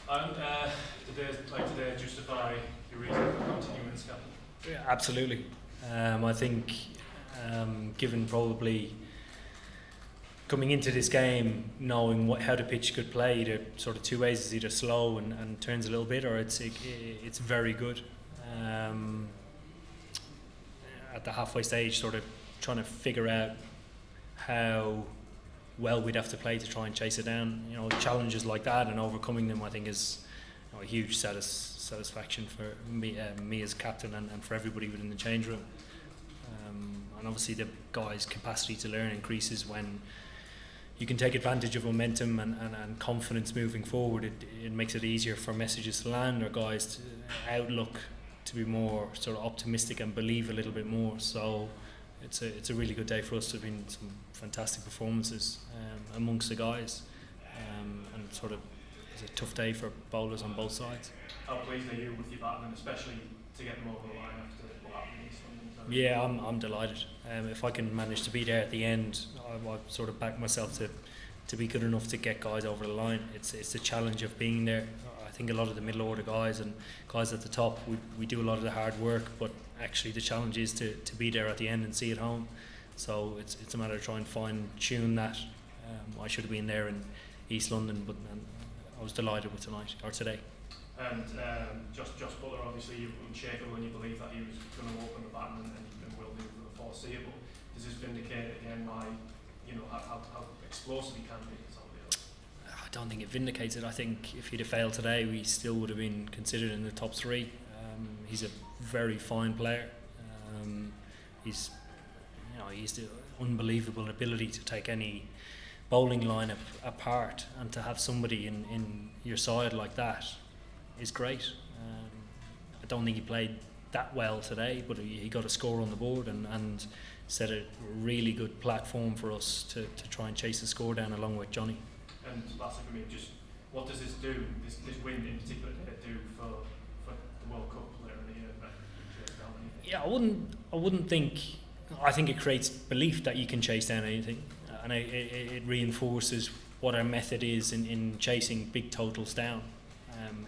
And today justify your reason for continuing as captain? Yeah, absolutely. I think, given probably coming into this game, knowing how the pitch could play, either sort of two ways, is either slow and turns a little bit, or it's very good. At the halfway stage, sort of trying to figure out how well we'd have to play to try and chase it down. Challenges like that and overcoming them, I think, is a huge satisfaction for me as captain and for everybody within the change room. And obviously the guys' capacity to learn increases when you can take advantage of momentum and confidence moving forward. It makes it easier for messages to land, or guys' outlook to be more sort of optimistic and believe a little bit more. So it's a really good day for us. There have been some fantastic performances amongst the guys, and sort of it's a tough day for bowlers on both sides. How pleased are you with your batting, especially to get them over the line after what happened in East London? Yeah, I'm delighted. If I can manage to be there at the end, I sort of back myself to be good enough to get guys over the line. It's the challenge of being there. I think a lot of the middle order guys and guys at the top, we do a lot of the hard work, but actually the challenge is to be there at the end and see it home. So it's a matter of trying to fine tune that. I should have been there in East London, but I was delighted with today. And Josh Butler, obviously you're unshakable and you believe that he was going to open the baton and will do for the foreseeable. Does this vindicate again why, how explosive he can be? I don't think it vindicates it. I think if he'd have failed today, we still would have been considered in the top three. He's a very fine player. He's the unbelievable ability to take any bowling lineup apart, and to have somebody in your side like that is great. I don't think he played that well today, but he got a score on the board and set a really good platform for us to try and chase the score down along with Johnny. And lastly for me, just what does this do, this win in particular, do for the World Cup later in the year? Yeah, I wouldn't think. I think it creates belief that you can chase down anything, and it reinforces what our method is in chasing big totals down.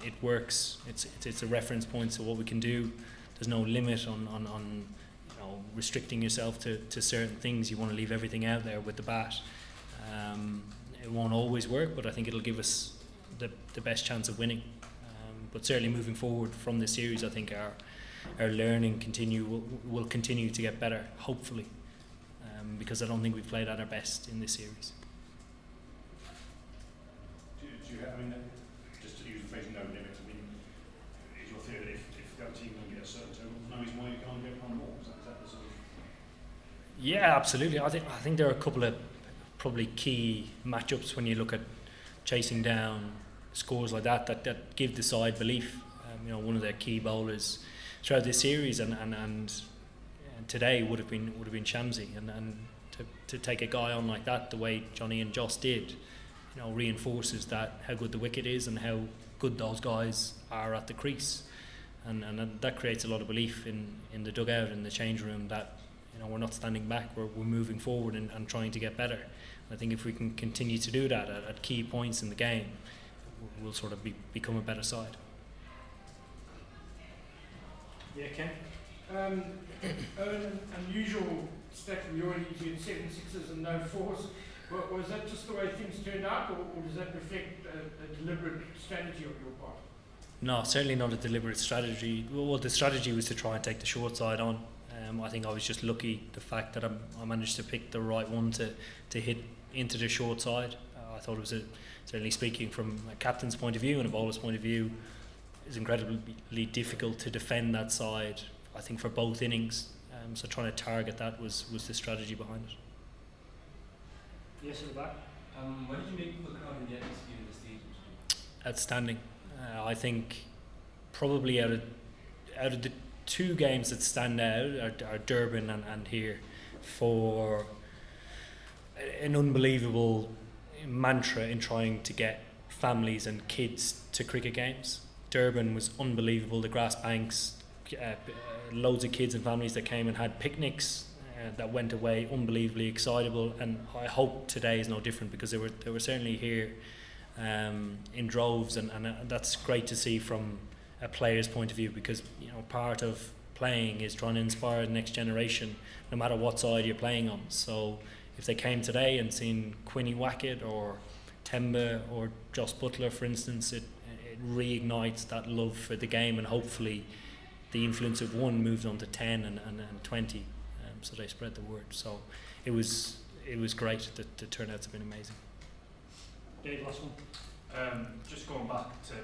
It works. It's a reference point to what we can do. There's no limit on restricting yourself to certain things. You want to leave everything out there with the bat. It won't always work, but I think it'll give us the best chance of winning. But certainly moving forward from this series, I think our learning will continue to get better, hopefully, because I don't think we've played at our best in this series. Do you have, just to use the phrase no limit, is your theory that if the other team can get a certain total, there's no reason why you can't get one more? Is that the sort of... Yeah, absolutely. I think there are a couple of probably key matchups when you look at chasing down scores like that give the side belief. One of their key bowlers throughout this series and today would have been Shamsi, and to take a guy on like that the way Johnny and Joss did, reinforces that how good the wicket is and how good those guys are at the crease, and that creates a lot of belief in the dugout, in the change room, that we're not standing back, we're moving forward and trying to get better. I think if we can continue to do that at key points in the game, we'll sort of become a better side. Yeah, Ken. An unusual stat from your end, you had 7 sixes and no 4s. Was that just the way things turned out, or does that reflect a deliberate strategy on your part? No, certainly not a deliberate strategy. Well, the strategy was to try and take the short side on. I think I was just lucky the fact that I managed to pick the right one to hit into the short side. I thought it was certainly speaking from a captain's point of view and a bowler's point of view, it's incredibly difficult to defend that side, I think, for both innings. So trying to target that was the strategy behind it. Yes, in the back. What did you make of the crowd in the atmosphere in the stadium? Outstanding. I think probably out of the two games that stand out are Durban and here, for an unbelievable mantra in trying to get families and kids to cricket games. Durban was unbelievable. The grass banks, loads of kids and families that came and had picnics that went away unbelievably excitable, and I hope today is no different, because they were certainly here in droves, and that's great to see from a player's point of view, because part of playing is trying to inspire the next generation, no matter what side you're playing on. So if they came today and seen Quinny Wackett or Temba or Joss Butler, for instance, it reignites that love for the game, and hopefully the influence of one moved on to 10 and 20, so they spread the word. So it was great. The turnouts have been amazing. Dave, last one. Just going back to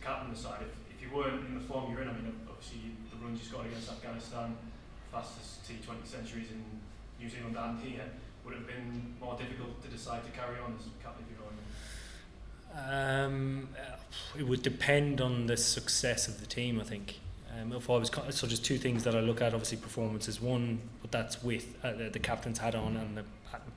captain side, if you weren't in the form you're in, I mean, obviously the runs you scored against Afghanistan, fastest T20 centuries in New Zealand and here, would it have been more difficult to decide to carry on as captain if you're going? It would depend on the success of the team, I think. If I was so, there's two things that I look at. Obviously, performance is one, but that's with the captain's hat on and the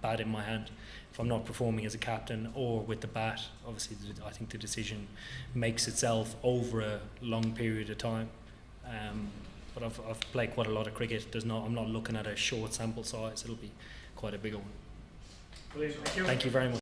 bat in my hand. If I'm not performing as a captain or with the bat, obviously, I think the decision makes itself over a long period of time. But I've played quite a lot of cricket. I'm not looking at a short sample size. It'll be quite a bigger one. Brilliant. Thank you. Thank you very much.